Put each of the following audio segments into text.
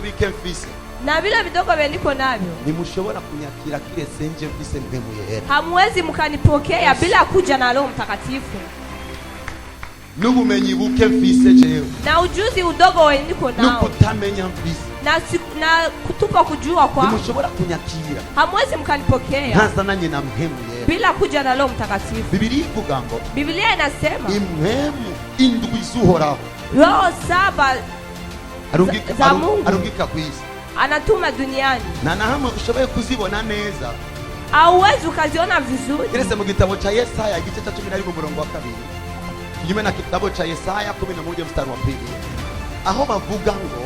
bito bike mfise na vile vidogo niko navyo nimushobora kunyakira kile senje mfise mpemu yera. Hamwezi mkanipokea bila kuja na Roho Mtakatifu. N'ubumenyi buke mfise jewe Na ujuzi udogo niko nao. N'ukutamenya mfise. Na kutupa kujua kwa. Nimushobora kunyakira. Hamwezi mkanipokea. Ntazananye na mpemu yera. Bila kuja na Roho Mtakatifu. Biblia ivuga ngo. Biblia inasema. Impemu indwi zuhoraho. Roho 7 arungika kwisi. Anatuma duniani. Na hamwe ushoboye kuzibona neza. Hauwezi ukaziona vizuri. Kirese mu gitabo cha Yesaya igice cha 11 murongo wa 2. Kinyume na kitabu cha Yesaya 11 mstari wa 2. Aho bavuga ngo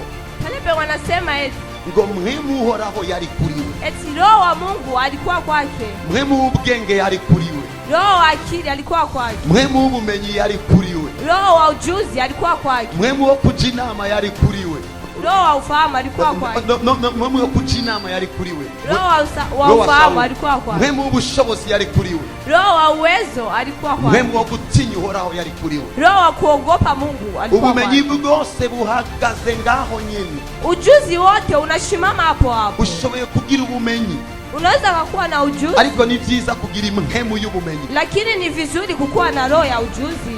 pale wanasema eti ngo mpemu uhoraho yari kuriwe. Eti Roho wa Mungu alikuwa kwake. Mpemu ubwenge yari kuriwe. Roho wa akili alikuwa kwake. Mpemu ubumenyi yari kuriwe. Roho wa ujuzi alikuwa kwake. Mpemu wo kujinama yari kuriwe. Roho wa ufahamu alikuwa kwake. Mpemu wo kujinama yari kuriwe. Roho wa ufahamu alikuwa kwake. Mpemu w'ubushobozi yari kuriwe. Roho wa uwezo alikuwa kwake. Mpemu wo gutinya uhoraho yari kuriwe. Roho wa kuogopa Mungu alikuwa kwake. Ubumenyi bwose buhagaze ngaho nyene. Ujuzi wote unashimama hapo hapo. Ushoboye kugira ubumenyi. Unaweza kuwa na ujuzi. Ariko ni vyiza kugira impemu y'ubumenyi. Lakini ni vizuri kukuwa na roho ya ujuzi.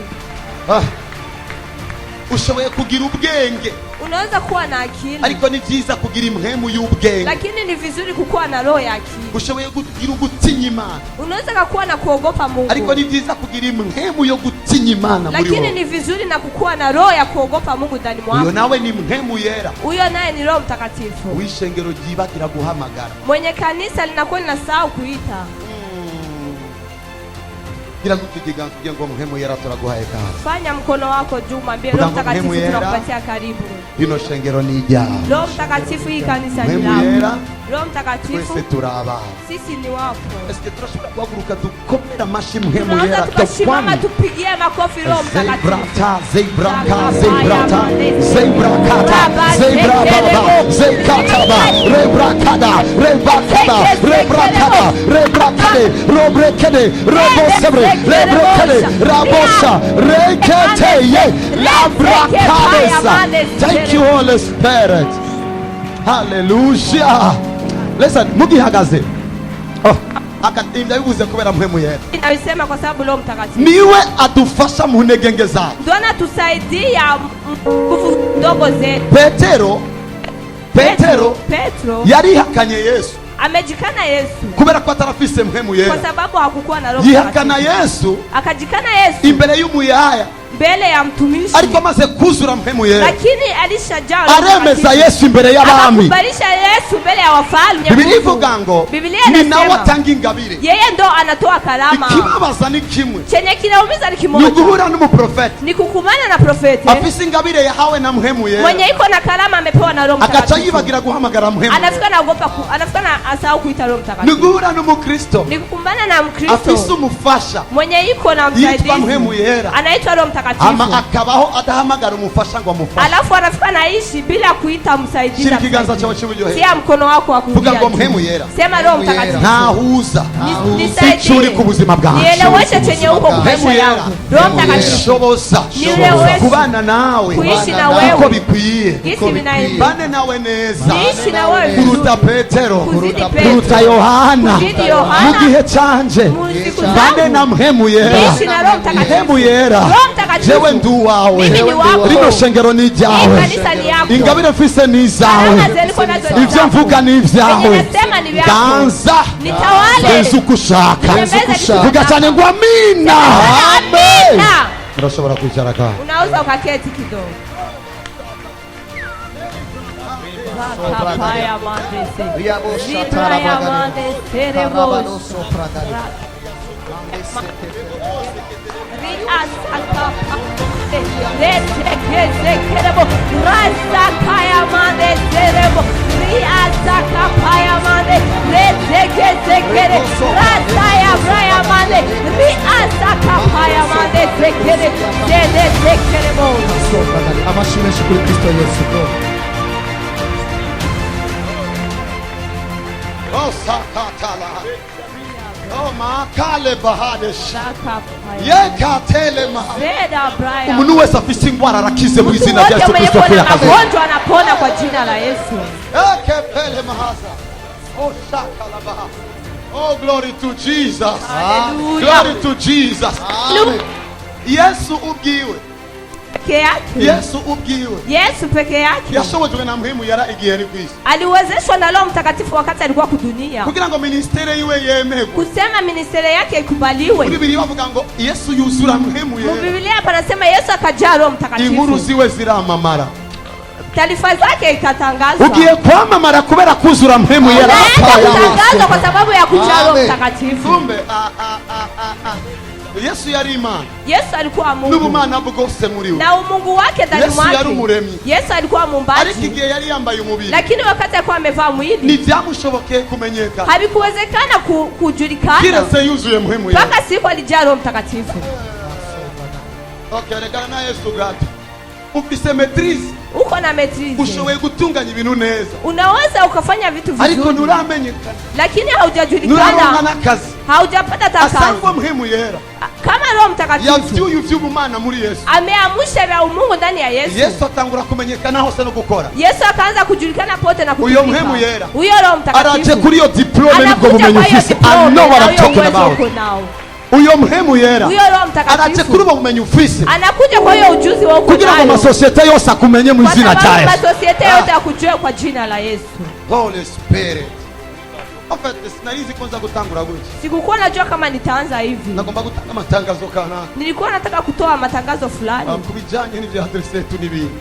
Ushoboye kugira ubwenge. Unaweza kuwa na akili. Ariko ni vyiza kugira impemu y'ubwenge. Lakini ni vizuri kukuwa na roho ya akili. Ushoboye kugira ugutinya Imana. Unaweza kuwa na kuogopa Mungu. Ariko ni vyiza kugira impemu yo gutinya Imana muri wowe. Lakini ni vizuri na kukuwa na roho ya kuogopa Mungu ndani mwako. Uyo nawe ni mpemu yera. Uyo naye ni Roho Mtakatifu. Wishengero ryibagira guhamagara. Mwenye kanisa linakuwa linasahau kuita. Gira gukigiga kugira ngo mpemu yera turaguhaye kazi. Fanya mkono wako juu mwambie Roho Mtakatifu tunakupatia karibu. Bino shengero ni ijya. Roho Mtakatifu hii kanisa ni lako. Roho Mtakatifu twese turaba. Sisi ni wako. Eske turashobora guhaguruka dukomera amashi mpemu yera. Tunaweza tukasimama tupigie makofi Roho Mtakatifu. Zebrata robrekede robosebre lebrekede rabosa rekete labrakadesa. Thank you Holy Spirit. Hallelujah. Listen, mugihagaze. Akatinda bivuze kubera mpemu yera. Inasema kwa sababu Roho Mtakatifu niwe atufasha mu ntege zacu. Ndio anatusaidia nguvu ndogo zetu. Petro yarihakanye Yesu. Amejikana Yesu kubera ko atarafise mpemu yera. Kwa sababu hakukuwa na Roho Mtakatifu. Yihakana Yesu. Akajikana Yesu imbere y'umuyaya. Mbele ya mtumishi. Ariko amaze kuzura mpemu yera. Lakini alishajaa. Aremeza Yesu imbere y'abami. Akubalisha Yesu mbele ya wafalme. Biblia ivuga ngo ni nawe atanga ingabire. Yeye ndo anatoa karama. Ikibabaza ni kimwe. Chenye kinaumiza ni kimoja. Ni guhura n'umuprofeti. Ni kukumana na profeti. Afise ingabire yahawe na mpemu yera. Mwenye iko na karama amepewa na Roho Mtakatifu. Akacha yibagira guhamagara mpemu. Anafika na ogopa anafika na asahau kuita Roho Mtakatifu. Ni guhura n'umukristo. Ni kukumbana na Mkristo. Afise umufasha. Mwenye iko na msaidizi. Yitwa mpemu yera. Anaitwa Roho Mtakatifu. Ama akabaho adahamagara umufasha ngo amufashe. Alafu anafika naishi bila kuita msaidizi. Shika kiganza cyawe cy'uburyohe. Sia mkono wako wa kulia. Vuga ngo mpemu yera. Sema Roho Mtakatifu. Nahuza. Nisaidie ku buzima bwawe. Nieleweshe chenye uko kwa maisha yangu. Roho Mtakatifu. Shoboza. Kubana nawe. Kuishi na wewe. Uko bikwiye. Bane nawe neza. Niishi na wewe. Kuruta Petero. Kuruta Yohana. Mu gihe canje. Bane na mpemu yera. Niishi na Roho Mtakatifu. Mpemu yera. Roho Mtakatifu. Jewe ndu wawe. Mimi ni wako. Rino shengero ni jawe. Kanisa ni yako. Ingabire mfise ni zawe. Ivyo mvuga ni vyawe. Danza. Nitawale. Nzukushaka. Vuga cyane ngo amina. Amen. Urashobora kwicara ka. Unaweza ukaketi kidogo. Kapaya mandese. Ripaya mandese rebo. Amashimwe kuri Kristo Yesu. Oh sakatala. Oh makale bahade Shaka yekatele maha. Zeda Brian. Umuntu wese afite ingwara arakize mu izina Mtu rya wote Yesu mwenye Kristo kuwa na yakaze. magonjwa anapona kwa jina la Yesu. Ekepele mahaza. Oh shaka la baha. Oh glory to Jesus. Hallelujah. Glory to Jesus. Amen. Yesu ubwiwe. Peke yake. Yesu ubwiwe. Yesu peke yake. Yashobojwe na muhimu yara igihe ari kwisi. Aliwezeshwa na Roho Mtakatifu wakati alikuwa kudunia. Kugira ngo ministere yiwe yemegwe. Kusema ministeri yake ikubaliwe. Biblia bavuga ngo Yesu yuzura muhimu yera. Biblia panasema Yesu akajaa Roho Mtakatifu. Inkuru ziwe ziramamara. Taarifa zake ikatangazwa. Ugiye kwamamara kubera kuzura muhimu yera. Ikatangazwa kwa sababu ya kujaa Roho Mtakatifu. Kumbe Yesu yari Imana. Yesu alikuwa Mungu. N'ubumana bwose muri we. Na umungu wake ndani mwake. Yesu yari umuremyi. Yesu alikuwa muumbaji. Ariko igihe yari yambaye umubiri. Lakini wakati alikuwa amevaa mwili. Ni byamushobokeye kumenyekana. Habikuwezekana kujulikana. Kiretse yuzuye muhimu yera. Mpaka siku alijaa Roho Mtakatifu. Okay, regana na Yesu gato. Ufise maîtrise. Uko na maîtrise. Ushoboye gutunganya ibintu neza. Unaweza ukafanya vitu vizuri. Ariko nuramenyekana. Lakini haujajulikana. Nuraronka kazi. Haujapata kazi. Asangwa muhimu yera. Kama Roho Mtakatifu. Yavyuye ivy'ubumana muri Yesu. Ameamsha vya umungu ndani ya Yesu. Yesu atangura kumenyekana hose no gukora. Yesu akaanza kujulikana pote na kutumika. Uyo muhimu yera. Uyo Roho Mtakatifu. Araje kuri yo diplome nibwo bumenyi ufise. I know what I'm talking about. Uyo muhimu yera. Uyo Roho Mtakatifu. Araje kuri bo bumenyi ufise. Anakuja kwa hiyo ujuzi wa uko nayo. Kugira ngo masosiete yose akumenye mu izina rya Yesu. Masosiete yote akujue kwa jina la Yesu. Holy Spirit. En fait, sinarizi kwanza gutangura gutya. Sikukuwa najua kama nitaanza hivi. Nagomba gutanga matangazo kana. Nilikuwa nataka kutoa matangazo fulani. Kubijanye n'ivya adresse yetu n'ibindi.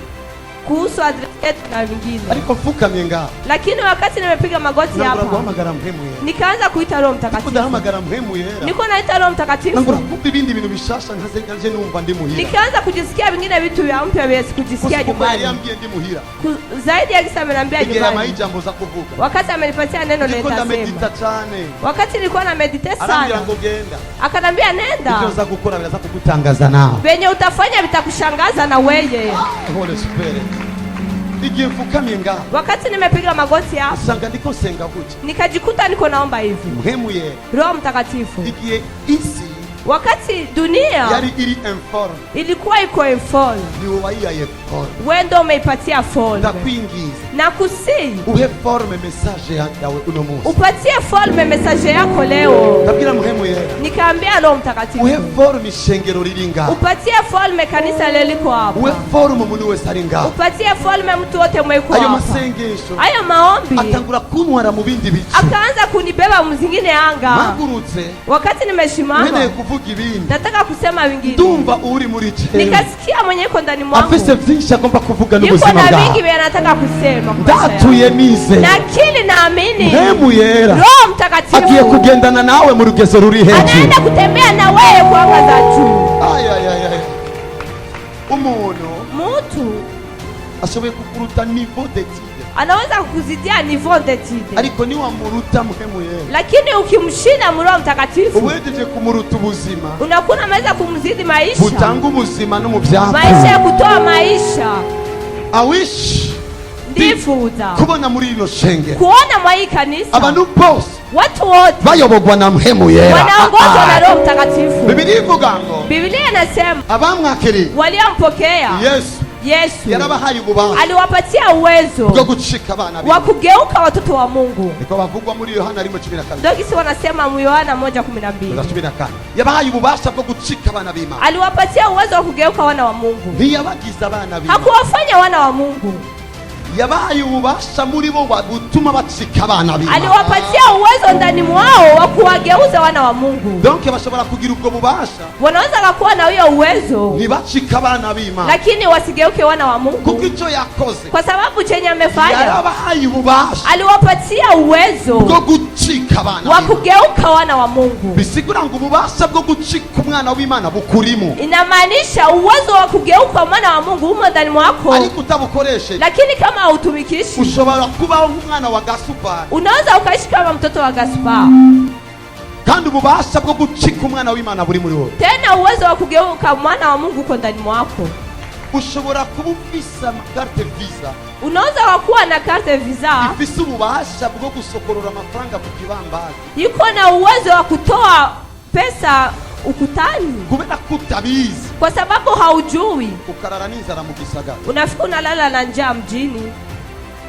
Kuhusu adresi yetu na vingine. Ariko mfukamye ngaho. Lakini wakati nimepiga magoti hapa. Nagura guhamagara muhimu yera. Nikaanza kuita Roho Mtakatifu. Kudahamagara muhimu yera. Niko naita Roho Mtakatifu. Nagura kumva ibindi bintu bishasha ntaze numva ndi muhira. Nikaanza kujisikia vingine vitu vya mpya vya kujisikia nyumbani. Yambie ndi muhira. Zaidi ya kisa ameniambia nyumbani. Igihe amajambo za kuvuga. Wakati amenipatia neno nitasema. nitasema. Cyane. Wakati nilikuwa na meditate sana. Arambia ngo genda. Akanambia nenda. Ibyo za gukora biraza kugutangaza nao. Venye utafanya vitakushangaza na wewe. Holy Spirit. Igihe mfukamye ngaho. Wakati nimepiga magoti hapa. Usanga ndiko senga gutya. Nikajikuta niko naomba hivi. Muhimu yera. Roho Mtakatifu. Igihe isi wakati dunia yari iri informe ilikuwa iko informe, ni wayihaye forme, wewe ndio umeipatia forme. ndakwingiza Na kusi uhe forme message yawe uno munsi, upatie forme message yako leo. ndabwira muhemu yera, nikaambia Roho Mtakatifu uhe forme ishengero riringa, upatie forme kanisa leliko hapo, uhe forme umuntu wese ari ngaho, upatie forme mtu wote mweko hapo. Ayo masengesho, ayo maombi atangura kuntwara mu bindi bice, akaanza kunibeba muzingine anga. Magurutse wakati nimeshimama nene kuvuga ibindi, nataka kusema vingine, ndumva uri muri cye, nikasikia mwenye iko ndani mwangu afise vyinshi agomba kuvuga n'ubuzima bwawe, yuko na vingi bwawe, vya nataka kusema, ndatuye nize na kili naamini muhemu yera Roho Mtakatifu agiye kugendana nawe mu rugezo ruri hejuru, anaenda kutembea na wewe kwa anga za juu. Ay. Umuntu Mtu ashoboye kukuruta niveau d'étude, anaweza kukuzidia niveau d'étude, ariko ni wamuruta muhemu yera, lakini ukimshinda Roho Mtakatifu uwejeje kumuruta ubuzima, unakuwa unaweza kumzidi maisha, butanga ubuzima no mu byapfu, maisha ya kutoa maisha. awish Ndifuza kubona muri ino shenge kuona mwa hii kanisa abantu bose watu wote bayobogwa na muhemu yera, wanaongozwa na Roho Mtakatifu. Biblia ivuga ngo Biblia inasema abamwakiriye waliompokea Yesu yarabahaye ububasha aliwapatia uwezo bwo gucika abana wa kugeuka watoto wa Mungu. niko bavugwa muri Yohana 1:12, Ndio kisi wanasema mu Yohana 1:12, yabahaye ububasha bwo gucika abana b'Imana, aliwapatia uwezo wa kugeuka wana wa Mungu, ntiyabagize abana b'Imana, hakuwafanya wana wa Mungu, yabahaye ububasha muri bo butuma bacika abana b'Imana, aliwapatia uwezo ndani mwao wa kuwageuza wana wa Mungu. donc bashobora kugira ubwo bubasha, wanaweza kuwa na hiyo uwezo ntibacika abana b'Imana, lakini wasigeuke wana wa Mungu, kuko icyo yakoze kwa sababu chenye amefanya, yarabahaye ububasha aliwapatia uwezo bwo gucika abana wa b'Imana, kugeuka wana wa Mungu. bisigura ngo ububasha bwo gucika umwana w'Imana bukurimo, Inamaanisha uwezo wa kugeuka mwana wa Mungu umo ndani mwako, ariko utabukoresheje, lakini kama hautumikishi ushobora kubaho nk'umwana wa Gaspar, unaweza ukaishi kama mtoto wa Gaspar. kandi ububasha bwo gucika umwana w'Imana buri muri wowe. Tena uwezo wa kugeuka mwana wa Mungu uko ndani mwako. ushobora kuba ufise carte visa Unaweza kuwa na carte visa ifise ububasha bwo gusokorora amafaranga ku kibambazi, yuko na uwezo wa kutoa pesa ukutani, kubera kutabizi, kwa sababu haujui, ukarara n'inzara mu gisagara. unafika unalala na njaa mjini.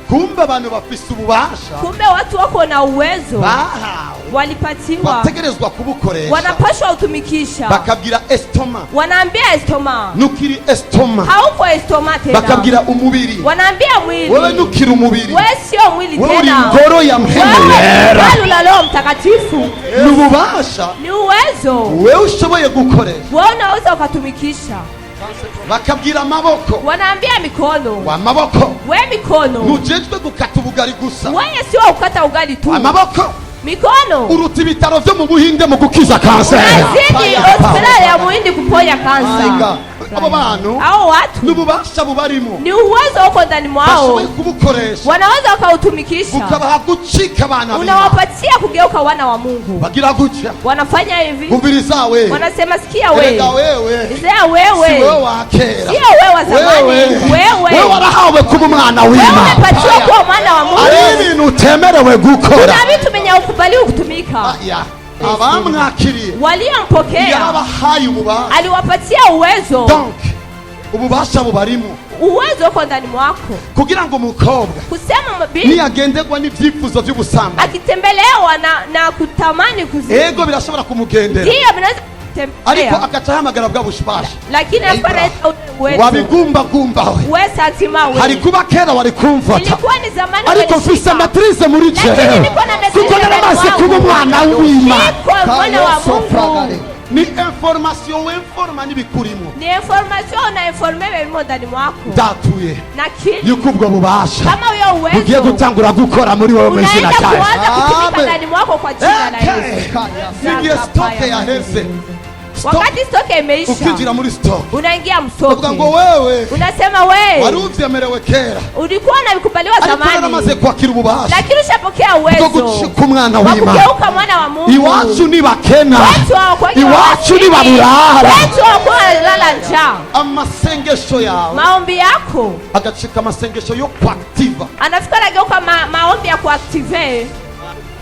Kumbe abantu bafise ububasha, Kumbe watu wako na uwezo, bahawe, walipatiwa, bategerezwa kubukoresha, wanapashwa utumikisha. bakabwira estoma, Wanaambia estoma, nukiri estoma, hauko estoma tena. bakabwira umubiri, Wanaambia mwili, wewe nukiri umubiri, wewe sio mwili wewe uri tena, ingoro ya mpemu yera. hekalu la Roho Mtakatifu. Ni ububasha Ni uwezo wewe ushoboye gukoresha. wewe unaweza ukatumikisha. Bakabwira amaboko, Wanaambia mikono, wa maboko we mikono, ntujejwe gukata ubugari gusa, wewe sio ukata ugali tu. amaboko Mikono uruta ibitaro vyo mu Buhinde mu gukiza kanseri. unazidi hospitali ya Muhindi kuponya kansa. Abo bantu Hao watu n'ububasha bubarimo, ni uwezo uko ndani mwao, bashoboye kubukoresha, wanaweza wakautumikisha, bukabaha gucika abana b'Imana. unawapatia kugeuka wana wa Mungu. Bagira gutya, Wanafanya hivi, umviriza we, wanasema sikia erega wewe, wewe izea si wewe wewe, wa kera, sio wewe wa zamani, wewe warahawe kuba umwana wewe w'Imana. umepatiwa kuwa mwana wa Mungu. Ari ibintu utemerewe gukora. Kuna vitu venye ukubaliwa kutumika. Aya, abamwakiriye Waliompokea yarabahaye ububasha, aliwapatia uwezo. donc ububasha bubarimo, Uwezo uko ndani mwako, kugira ngo umukobwa kusema binti niyagenderwa n'ivyifuzo vy'ubusambanyi, akitembelewa na kutamani kuzini, ego birashobora kumugendera, ndio vinaweza ariko kutembea, agaca ahamagara bwa bushibasha, lakini hapana uwezo. wabigumbagumbawe. Wewe satima Hari wewe, kuba kera wari kumfata, ilikuwa ni zamani, ariko mfise matrize muri lakini jewe, niko na matrize kuko naramaze ndani kuba umwana w'Imana. niko mwana wa Mungu. Ni information w'informa n'ibikurimo, Ni information na informe bimo ndani mwako, ndatuye na kili yuko ubwo bubasha kama huyo bugiye uwezo gutangura gukora muri wowe mu izina unaenda rya Yesu. kuanza kutumika Amen. ndani mwako kwa jina la Yesu. Singiye stoke yaheze, Wakati stoke imeisha, ukinjira muri stoke unaingia uvuga ngo msoke, wewe unasema wari wewe uvyemerewe kera, ulikuwa unavikubaliwa ariko naramaze zamani, kwakira ububasha lakini ushapokea bwo uwezo gucika umwana wa w'Imana. kugeuka mwana wa Mungu. Iwacu nibakena, Wetu hawakuwa iwacu wazidi. nibaburara, Wetu hawakuwa wanalala njaa. amasengesho yawe Maombi yako agacika amasengesho yo kwaktiva. anafika nageuka maombi ya kuactive.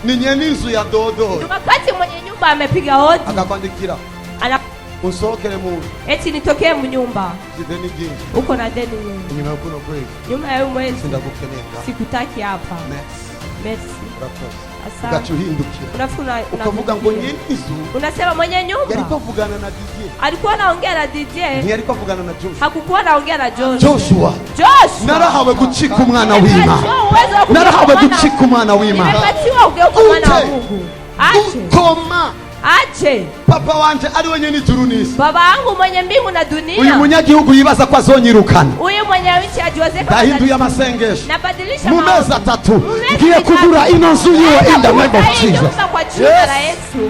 Ni nyene inzu ya dodo Wakati mwenye nyumba amepiga hodi, akakwandikira ana usohokere mu eti nitokee mnyumba, zide n'ijinji uko na deni nyingi, inyuma yo kuno kwezi nyuma ya huyu mwezi sindagukenera. sikutaki hapa. Merci, Merci, urakoze. asante. Ugaca uhindukira Unafuna ukavuga ngo nyene inzu unasema mwenye nyumba yariko avugana na DJ, alikuwa anaongea na DJ, ntiyariko avugana na Joshua. hakukuwa anaongea na Joshua. Joshua, Joshua narahawe gucika umwana w'Imana, Nimepatiwa uwezo wa kugeuka narahawe mwana- gucika umwana w'Imana. nimepatiwa ugeuka mwana wa Ute. Mungu. Ache, Ukoma ache papa wanje ari we nyene ijuru n'isi, baba yangu mwenye mbingu na uyu dunia, munyagihugu yibaza ko azonyirukana, huyu mwenye nchi ajiwezeka, ndahinduye amasengesho nabadilisha mu maombi. mezi atatu Mezi ngiye mitatu. kugura ino nzu yiwe in the name of Naenda kuuza hii Jesus. nyumba kwa jina Yes. la Yesu.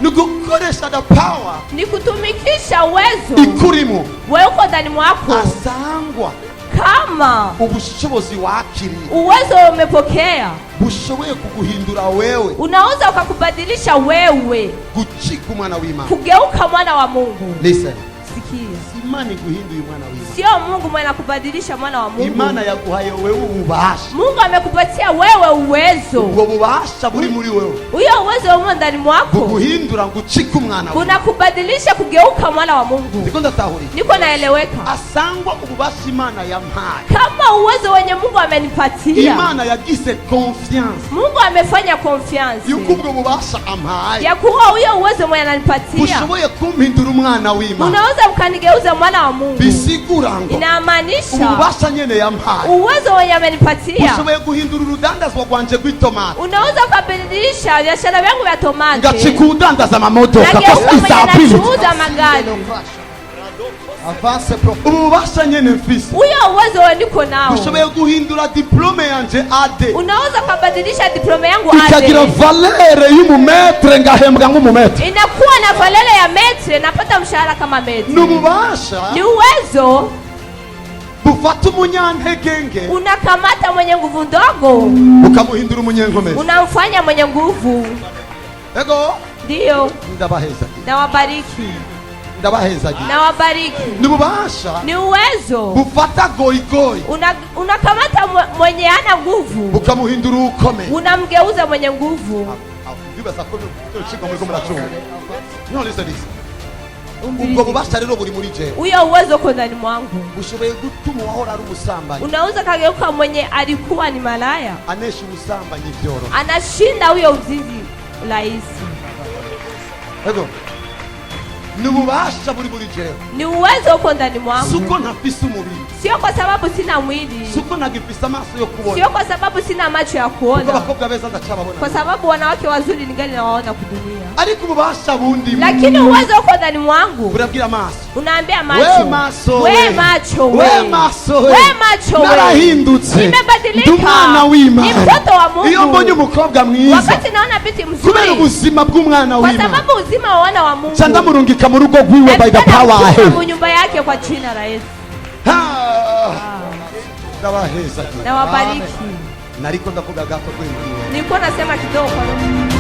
Ni gukoresha the power Ni kutumikisha uwezo ikurimo, wewe uko ndani mwako, asangwa kama ubushobozi wakiriye uwezo umepokea bushoboye kuguhindura wewe unaweza ukakubadilisha wewe gucika umwana w'Imana. kugeuka mwana wa Mungu. Listen, Sikia, si Imana iguhinduye umwana w'Imana, sio Mungu mwenye anakubadilisha mwana wa Mungu. Imana yaguhaye wewe ububasha. Mungu amekupatia wewe uwezo, Ubwo bubasha buri muri wewe huyo uwezo umo ndani mwako buguhindura ngo ucike umwana w'Imana. unakubadilisha kugeuka mwana wa Mungu. Ndiko ndatahuri Niko naeleweka? asangwa ububasha Imana yampaye. Kama uwezo wenye Mungu amenipatia, Imana yagize confiance Mungu amefanya confiance yuko ubwo bubasha ampaye ya kuwa huyo uwezo mwenye ananipatia bushoboye kumpindura umwana w'Imana. unaweza ukanigeuza mwana wa Mungu. Bisigura ngo Inamaanisha ububasha nyene yampaye uwezo wenye amenipatia bushoboye guhindura urudandazwa rwanje rw'itomati, unaweza ukabadilisha biashara vyangu vya tomate, ngacika udandaza amamodoka nageuka parce mwenye izapili. nachuuza magari. Ububasha nyene mfise Huyo uwezo wenye niko nao bushoboye guhindura diplome yanje AD unaweza ukabadilisha diploma yangu ikagira ade, valere y'umumetre ngahembwa nk'umumetre. inakuwa na valele ya metre, napata mshahara kama metre. Ni ububasha Ni uwezo bufata umunyantege unakamata mwenye nguvu ndogo ukamuhindura umunyenkomezi. unamfanya mwenye nguvu. Ego Ndiyo, ndabaheza na wabariki. ndabahezagiye. na wabariki. Ni ububasha Ni uwezo bufata goigoi unakamata mwenye hana nguvu, bukamuhindura ukome, unamgeuza mwenye nguvu. ubwo bubasha rero buri muri jewe. Huyo uwezo uko ndani mwangu bushoboye gutuma uwahora ari umusambanyi unaweza kageuka mwenye alikuwa ni malaya, anesha ubusambanyi byoro, anashinda huyo uzinzi rahisi. ego ni ububasha buri muri jewe. Ni uwezo uko ndani mwangu, suko ntafise umubiri, sio kwa sababu sina mwili, suko ntagifise amaso yo kubona, sio kwa sababu sina macho ya kuona, abakobwa beza ndacababona, kwa sababu wanawake wazuri ningali nawaona kudunia, ariko ububasha bundi, lakini uwezo uko ndani mwangu burabwira amaso, unaambia macho, we maso, we macho, we maso, we macho, narahindutse, nimebadilika, umwana w'Imana, ni mtoto wa Mungu. iyo mbonye umukobwa mwiza, wakati naona binti mzuri, kubera ubuzima bw'umwana kwa w'Imana, sababu uzima wa wana wa Mungu, cyangwa murungika mu rugo rwiwe by the power mu nyumba yake kwa jina la Yesu. Ndabaheza na wabariki. nariko ndavuga gato kwenye nilikuwa nasema kidogo kwa